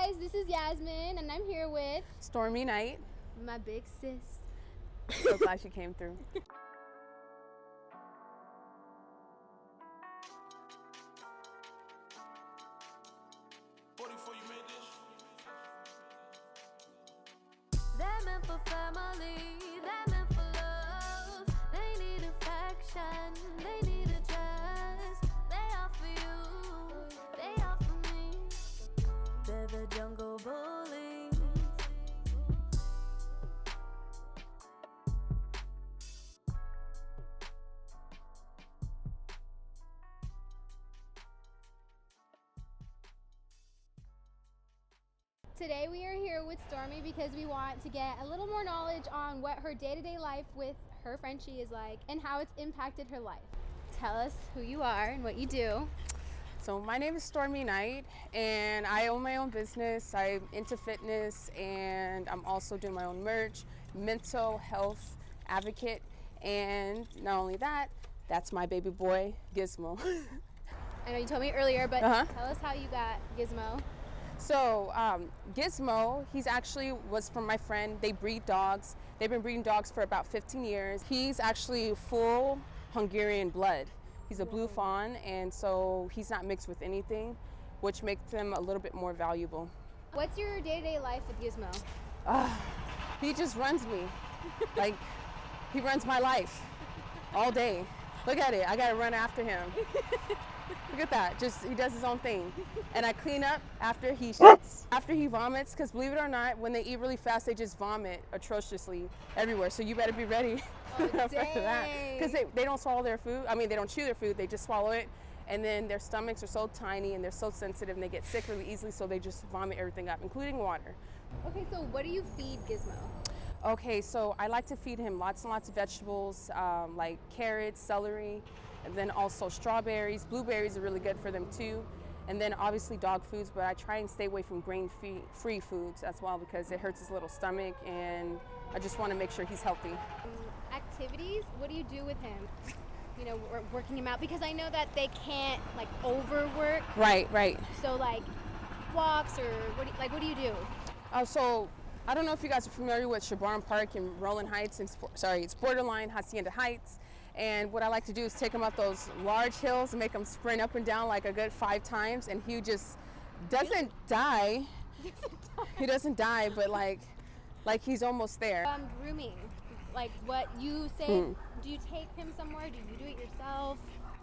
guys, this is Yasmin, and I'm here with Stormi Knight. my big sis. So glad she came through. They're meant for family, they're meant for love. They need affection, they need a dress. They are for you, they are for me. They're the jungle bullies. Today we are here with Stormi because we want to get a little more knowledge on what her day-to-day life with her Frenchie is like and how it's impacted her life. Tell us who you are and what you do. So my name is Stormi Knight, and I own my own business. I'm into fitness, and I'm also doing my own merch, mental health advocate, and not only that, that's my baby boy, Gizmo. I know you told me earlier, but tell us how you got Gizmo. So Gizmo, he's actually was from my friend. They breed dogs. They've been breeding dogs for about 15 years. He's actually full Hungarian blood. He's a blue fawn, and so he's not mixed with anything, which makes him a little bit more valuable. What's your day-to-day life with Gizmo? He just runs me. Like, he runs my life all day. Look at it, I gotta run after him. Look at that, just he does his own thing. And I clean up after he shits, after he vomits, because believe it or not, when they eat really fast, they just vomit atrociously everywhere. So you better be ready for that. Because they don't swallow their food. I mean, they don't chew their food, they just swallow it. And then their stomachs are so tiny and they're so sensitive and they get sick really easily, so they just vomit everything up, including water. Okay, so what do you feed Gizmo? Okay, so I like to feed him lots and lots of vegetables, like carrots, celery, and then also strawberries. Blueberries are really good for them too. And then obviously dog foods, but I try and stay away from grain-free foods as well because it hurts his little stomach, and I just want to make sure he's healthy. Activities, what do you do with him? You know, working him out, because I know that they can't like overwork. Right. So like walks, or what do you do? So I don't know if you guys are familiar with Shabarn Park in Rowland Heights, it's borderline Hacienda Heights. And what I like to do is take him up those large hills and make him sprint up and down like a good 5 times, and he just doesn't die. He doesn't die, but like he's almost there. Grooming, like what you say, do you take him somewhere? Do you do it yourself?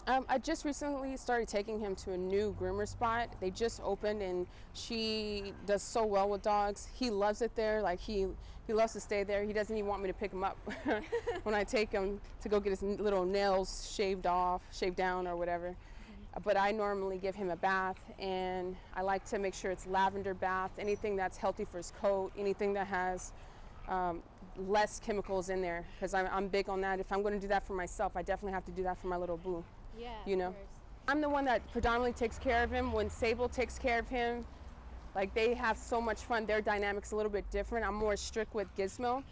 I just recently started taking him to a new groomer spot. They just opened, and she does so well with dogs. He loves it there. Like he loves to stay there. He doesn't even want me to pick him up when I take him to go get his little nails shaved down or whatever. But I normally give him a bath, and I like to make sure it's lavender bath, anything that's healthy for his coat, anything that has less chemicals in there, because I'm big on that. If I'm going to do that for myself, I definitely have to do that for my little boo. Yeah, you know. Of course. I'm the one that predominantly takes care of him. When Sable takes care of him, like they have so much fun. Their dynamic's a little bit different. I'm more strict with Gizmo.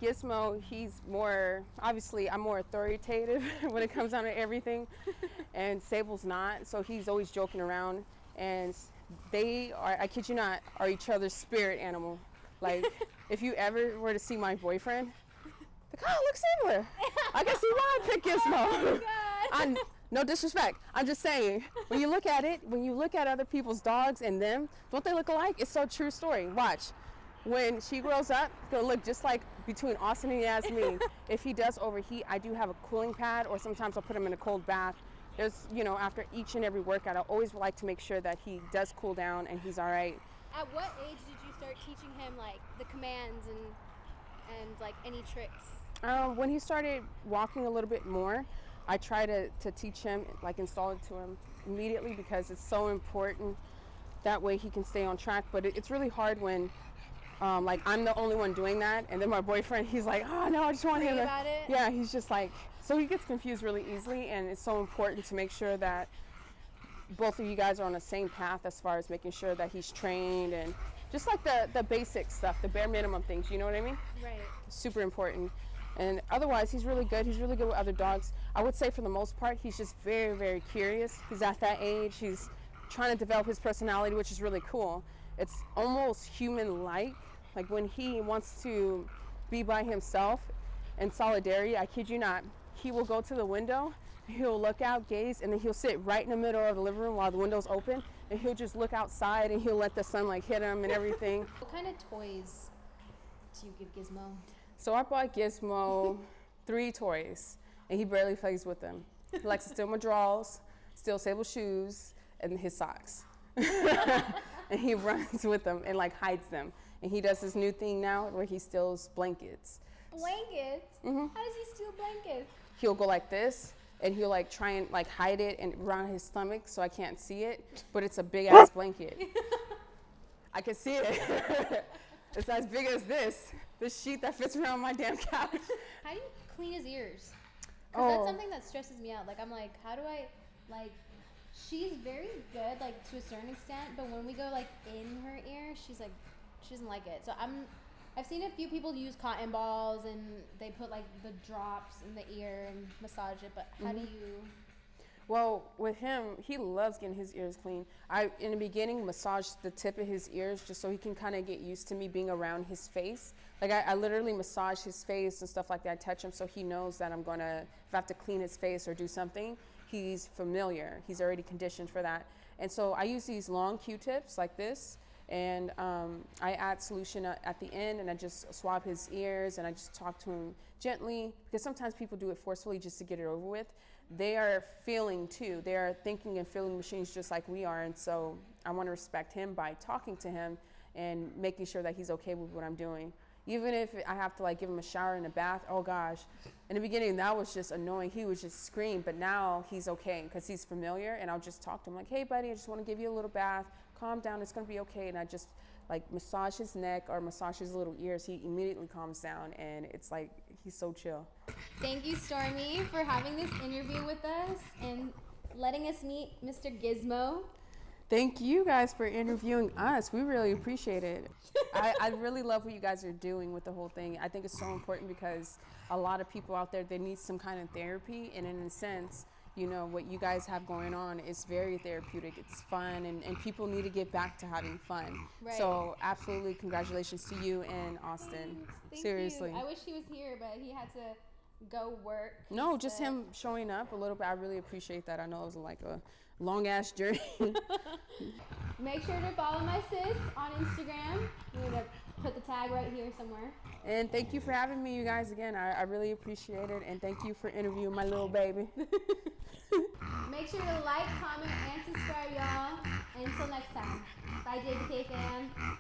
Gizmo, he's more, obviously I'm more authoritative when it comes down to everything, and Sable's not, so he's always joking around, and they are, I kid you not, are each other's spirit animal. Like, if you ever were to see my boyfriend, like, oh, look, similar. I can see why I picked Gizmo. No disrespect. I'm just saying, when you look at it, when you look at other people's dogs and them, don't they look alike? It's so true story. Watch. When she grows up, it's gonna look just like between Austin and Yasmin. If he does overheat, I do have a cooling pad, or sometimes I'll put him in a cold bath. There's, you know, after each and every workout, I always like to make sure that he does cool down and he's all right. At what age did you start teaching him like the commands and like any tricks? When he started walking a little bit more, I try to teach him, like install it to him immediately, because it's so important. That way he can stay on track. But it's really hard when like I'm the only one doing that, and then my boyfriend, he's like, oh no, I just want him to. About it? Yeah, he's just like, so he gets confused really easily, and it's so important to make sure that both of you guys are on the same path as far as making sure that he's trained, and just like the basic stuff, the bare minimum things, you know what I mean? Right. Super important. And otherwise, he's really good. He's really good with other dogs. I would say for the most part, he's just very, very curious. He's at that age. He's trying to develop his personality, which is really cool. It's almost human-like. Like when he wants to be by himself in solidarity, I kid you not, he will go to the window, he'll look out, gaze, and then he'll sit right in the middle of the living room while the window's open, and he'll just look outside and he'll let the sun like hit him and everything. What kind of toys do you give Gizmo? So I bought Gizmo 3 toys, and he barely plays with them. He likes to steal my drawers, steal Sable's shoes, and his socks. And he runs with them and like hides them. And he does this new thing now where he steals blankets. Blankets? Mhm. How does he steal blankets? He'll go like this, and he'll like try and like hide it and around his stomach so I can't see it, but it's a big ass blanket. I can see it. It's as big as this sheet that fits around my damn couch. How do you clean his ears? Because that's Oh, something that stresses me out. Like, I'm like, how do I, like, she's very good, like, to a certain extent, but when we go, like, in her ear, she's like, she doesn't like it. So I've seen a few people use cotton balls, and they put, like, the drops in the ear and massage it, but how do you? well, with him, he loves getting his ears clean. I, in the beginning, massaged the tip of his ears just so he can kind of get used to me being around his face. Like, I literally massage his face and stuff like that, touch him so he knows that I'm gonna, if I have to clean his face or do something, he's familiar. He's already conditioned for that. And so I use these long Q-tips like this, and I add solution at the end, and I just swab his ears, and I just talk to him gently, because sometimes people do it forcefully just to get it over with. They are feeling too. They are thinking and feeling machines just like we are, and so I want to respect him by talking to him and making sure that he's okay with what I'm doing. Even if I have to like give him a shower and a bath, oh gosh. In the beginning, that was just annoying. He would just scream, but now he's okay because he's familiar, and I'll just talk to him like, hey buddy, I just want to give you a little bath. Calm down, it's gonna be okay. And I just like massage his neck or massage his little ears. He immediately calms down, and it's like, he's so chill. Thank you, Stormi, for having this interview with us and letting us meet Mr. Gizmo. Thank you guys for interviewing us. We really appreciate it. I really love what you guys are doing with the whole thing. I think it's so important because a lot of people out there, they need some kind of therapy, and in a sense, you know, what you guys have going on is very therapeutic. It's fun, and people need to get back to having fun. Right. So absolutely congratulations to you and Austin. Thank Seriously. you. I wish he was here, but he had to go work. No, just him showing up a little bit. I really appreciate that. I know it was like a long ass journey. Make sure to follow my sis on Instagram. We're gonna put the tag right here somewhere. And thank you for having me, you guys, again. I really appreciate it, and thank you for interviewing my little baby. Make sure to like, comment, and subscribe, y'all. Until next time. Bye, JBK fam.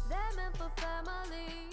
They're meant for family.